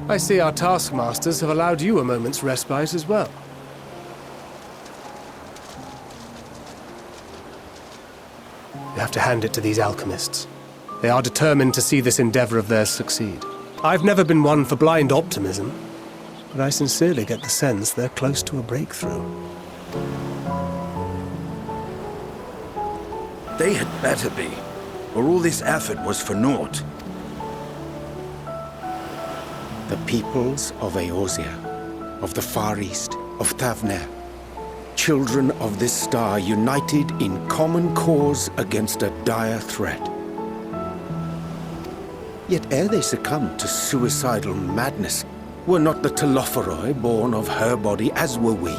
I see our taskmasters have allowed you a moment's respite as well. You have to hand it to these alchemists. They are determined to see this endeavor of theirs succeed. I've never been one for blind optimism, but I sincerely get the sense they're close to a breakthrough. They had better be, or all this effort was for naught. The peoples of Eorzea, of the Far East, of Thavner, children of this star united in common cause against a dire threat. Yet ere they succumbed to suicidal madness, were not the Telophoroi born of her body as were we?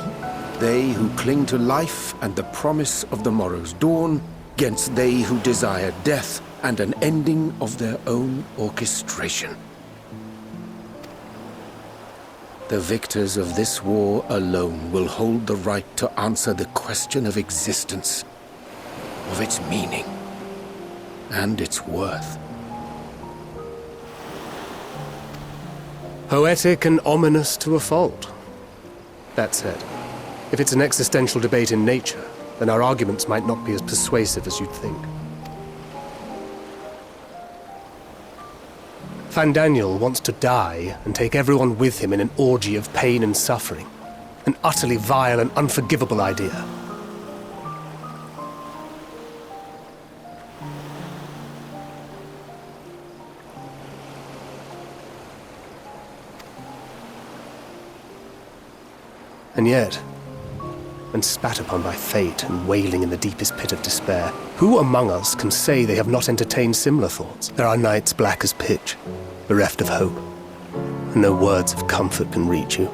They who cling to life and the promise of the morrow's dawn, against they who desire death and an ending of their own orchestration. The victors of this war alone will hold the right to answer the question of existence, of its meaning, and its worth. Poetic and ominous to a fault. That said, if it's an existential debate in nature, then our arguments might not be as persuasive as you'd think. Fandaniel wants to die and take everyone with him in an orgy of pain and suffering. An utterly vile and unforgivable idea. And yet, when spat upon by fate and wailing in the deepest pit of despair, who among us can say they have not entertained similar thoughts? There are nights black as pitch, bereft of hope, and no words of comfort can reach you.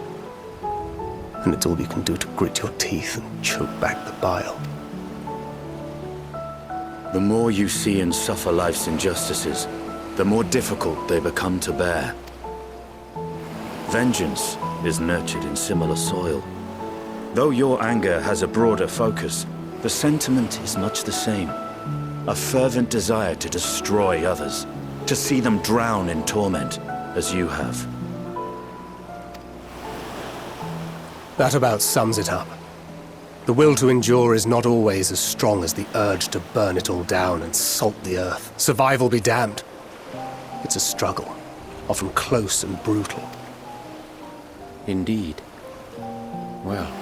And it's all you can do to grit your teeth and choke back the bile. The more you see and suffer life's injustices, the more difficult they become to bear. Vengeance is nurtured in similar soil. Though your anger has a broader focus, the sentiment is much the same. A fervent desire to destroy others, to see them drown in torment, as you have. That about sums it up. The will to endure is not always as strong as the urge to burn it all down and salt the earth. Survival be damned. It's a struggle, often close and brutal. Indeed. Well,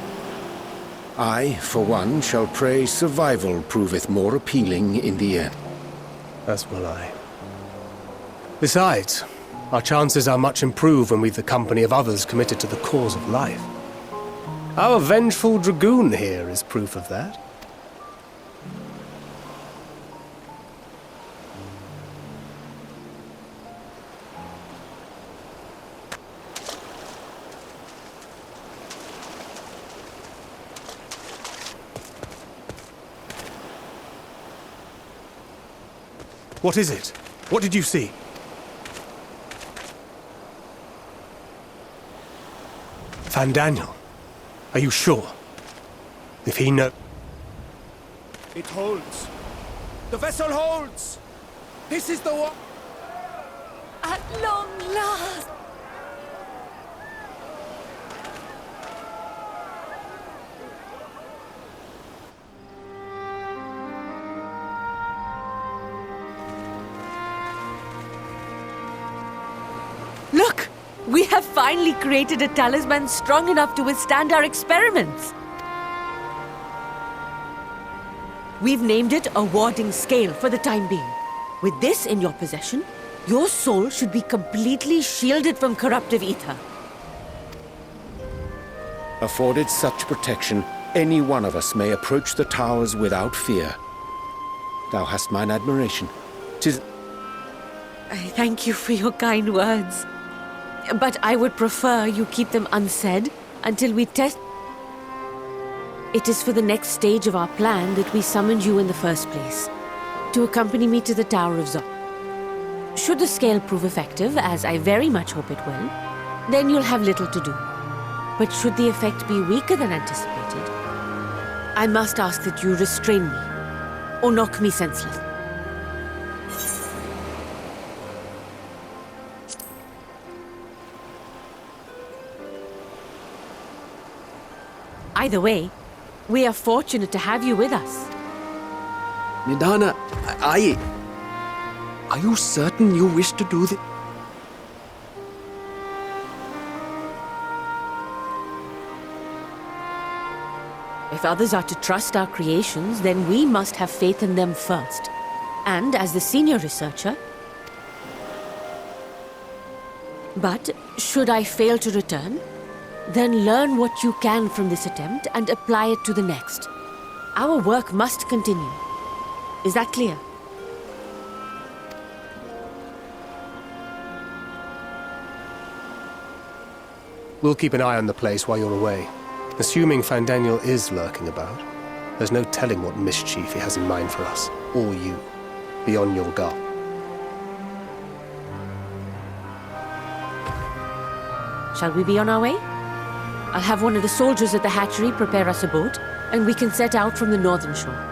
I, for one, shall pray survival proveth more appealing in the end. As will I. Besides, our chances are much improved when we've the company of others committed to the cause of life. Our vengeful dragoon here is proof of that. What is it? What did you see? Fandaniel, are you sure? If he knows... It holds. The vessel holds! This is the one... At long last! Look! We have finally created a talisman strong enough to withstand our experiments! We've named it a warding scale for the time being. With this in your possession, your soul should be completely shielded from corruptive ether. Afforded such protection, any one of us may approach the towers without fear. Thou hast mine admiration. 'Tis... I thank you for your kind words. But I would prefer you keep them unsaid until we test... It is for the next stage of our plan that we summoned you in the first place, to accompany me to the Tower of Zon. Should the scale prove effective, as I very much hope it will, then you'll have little to do. But should the effect be weaker than anticipated, I must ask that you restrain me, or knock me senseless. Either way, we are fortunate to have you with us. Nidana, are you certain you wish to do this? If others are to trust our creations, then we must have faith in them first. And as the senior researcher... But should I fail to return, then learn what you can from this attempt and apply it to the next. Our work must continue. Is that clear? We'll keep an eye on the place while you're away. Assuming Fandaniel is lurking about, there's no telling what mischief he has in mind for us, or you. Be on your guard. Shall we be on our way? I'll have one of the soldiers at the hatchery prepare us a boat, and we can set out from the northern shore.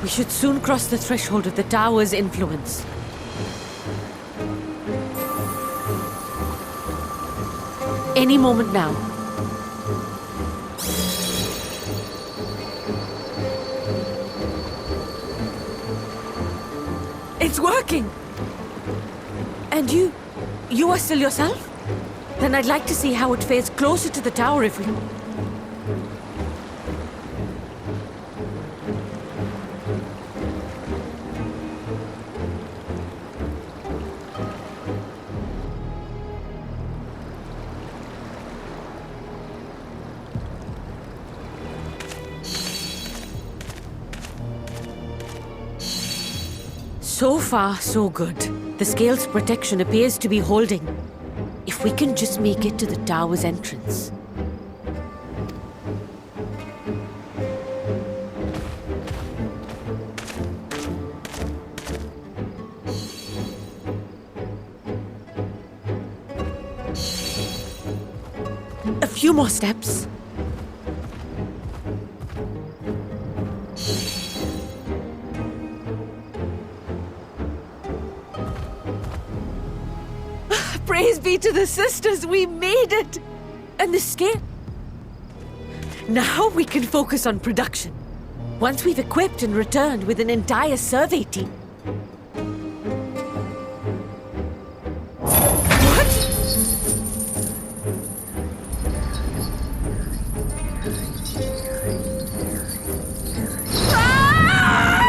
We should soon cross the threshold of the tower's influence. Any moment now. It's working! And you are still yourself? Then I'd like to see how it fares closer to the tower if we... So far, so good. The scale's protection appears to be holding. If we can just make it to the tower's entrance. A few more steps. Praise be to the sisters, we made it! And the scale... Now we can focus on production. Once we've equipped and returned with an entire survey team. What? Ah!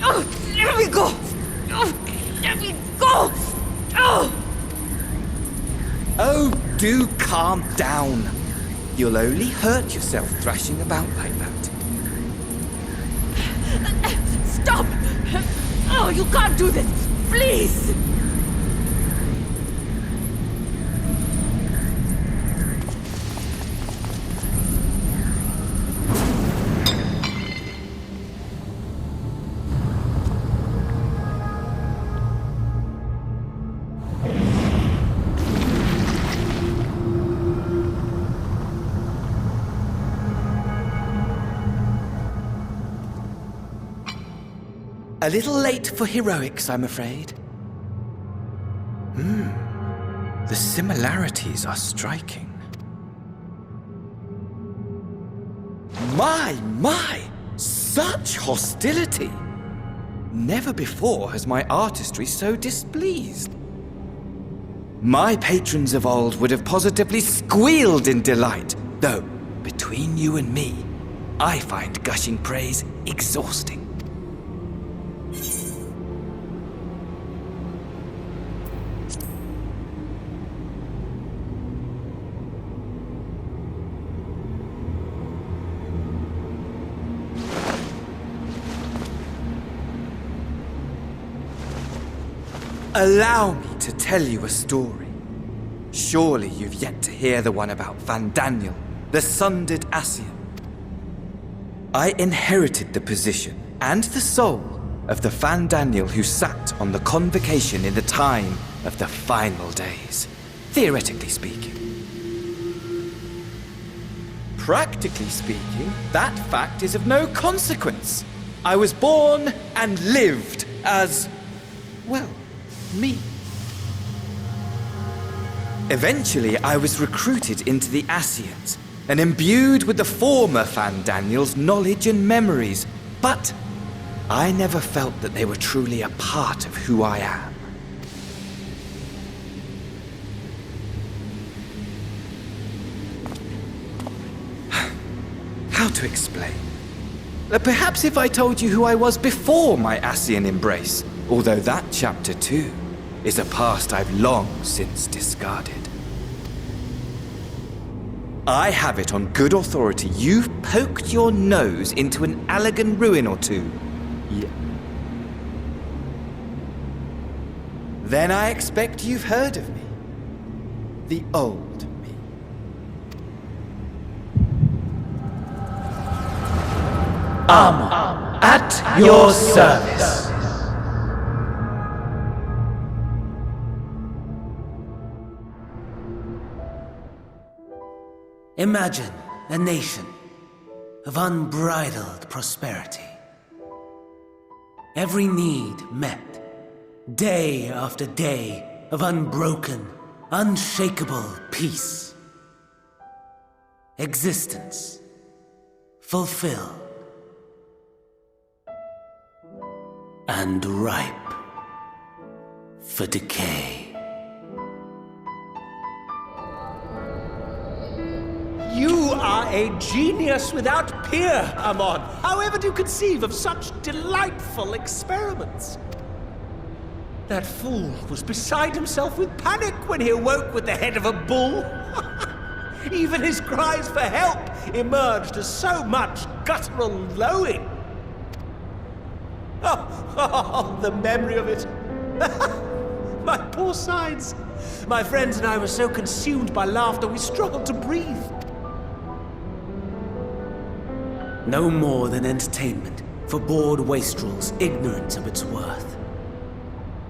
Oh, let me go! Oh, let me go! Oh! Oh, do calm down. You'll only hurt yourself thrashing about like that. Stop! Oh, you can't do this! Please! A little late for heroics, I'm afraid. The similarities are striking. My! Such hostility! Never before has my artistry so displeased. My patrons of old would have positively squealed in delight, though, between you and me, I find gushing praise exhausting. Allow me to tell you a story. Surely you've yet to hear the one about Fandaniel, the sundered Ascian. I inherited the position and the soul of the Fandaniel who sat on the convocation in the time of the final days, theoretically speaking. Practically speaking, that fact is of no consequence. I was born and lived as, well, me. Eventually, I was recruited into the Ascians and imbued with the former Fandaniel's knowledge and memories, but I never felt that they were truly a part of who I am. How to explain? Perhaps if I told you who I was before my Ascian embrace, although that chapter too is a past I've long since discarded. I have it on good authority you've poked your nose into an Allegan ruin or two. Yeah. Then I expect you've heard of me. The old me. Armor, at your service. Imagine a nation of unbridled prosperity. Every need met, day after day of unbroken, unshakable peace. Existence fulfilled and ripe for decay. You are a genius without peer, Amon. However do you conceive of such delightful experiments? That fool was beside himself with panic when he awoke with the head of a bull. Even his cries for help emerged as so much guttural lowing. Oh, the memory of it. My poor sides. My friends and I were so consumed by laughter we struggled to breathe. No more than entertainment for bored wastrels ignorant of its worth.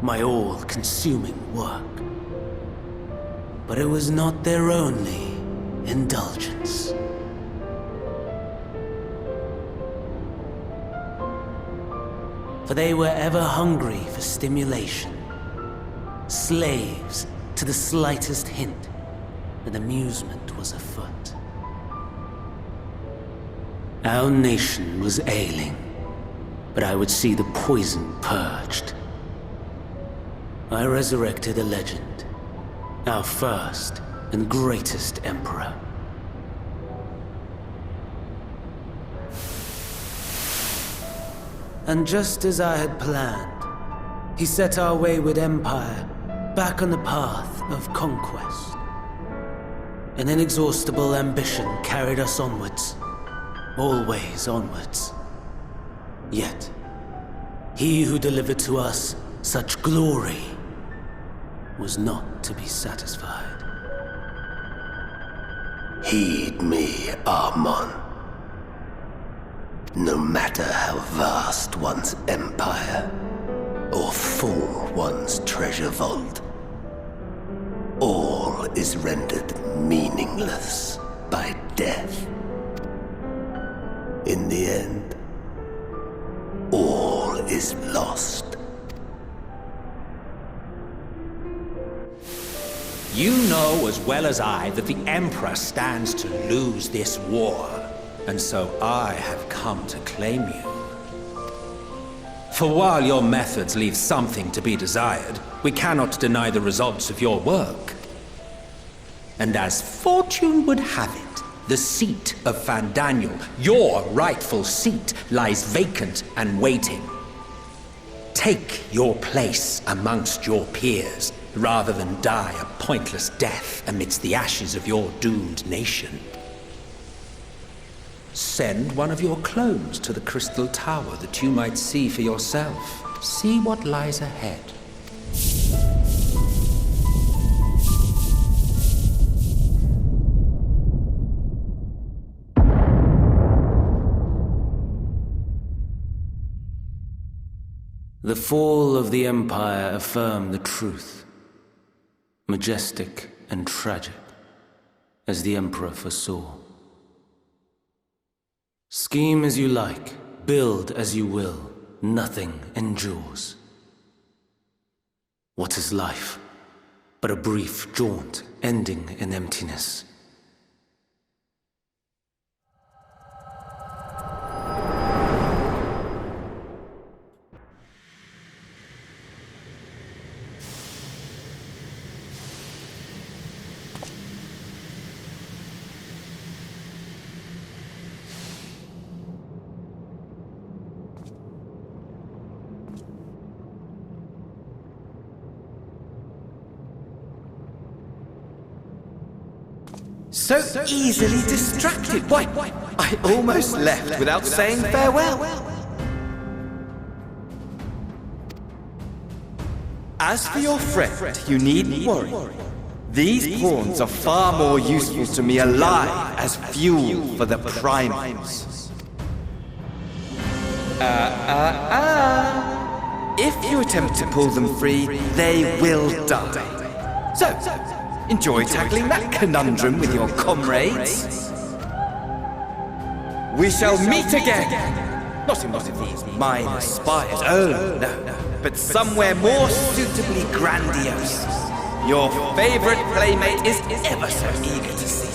My all-consuming work. But it was not their only indulgence. For they were ever hungry for stimulation, slaves to the slightest hint that amusement was afoot. Our nation was ailing, but I would see the poison purged. I resurrected a legend, our first and greatest emperor. And just as I had planned, he set our wayward empire back on the path of conquest. An inexhaustible ambition carried us onwards. Always onwards. Yet, he who delivered to us such glory was not to be satisfied. Heed me, Armon. No matter how vast one's empire, or full one's treasure vault, all is rendered meaningless by death. In the end, all is lost. You know as well as I that the Emperor stands to lose this war, and so I have come to claim you. For while your methods leave something to be desired, we cannot deny the results of your work. And as fortune would have it, the seat of Fandaniel, your rightful seat, lies vacant and waiting. Take your place amongst your peers, rather than die a pointless death amidst the ashes of your doomed nation. Send one of your clones to the Crystal Tower that you might see for yourself. See what lies ahead. The fall of the Empire affirmed the truth. Majestic and tragic, as the Emperor foresaw. Scheme as you like, build as you will, nothing endures. What is life but a brief jaunt ending in emptiness? So easily distracted. Why, I almost left without saying farewell. As for your friend, you needn't worry. These pawns are far more useful to me alive as fuel for the primals. If you attempt to pull them free, they will die. So, enjoy tackling that conundrum with your comrades. We shall meet again! Not in one of these minor spires, oh no, but somewhere more suitably grandiose. Your favorite playmate is ever so eager to see.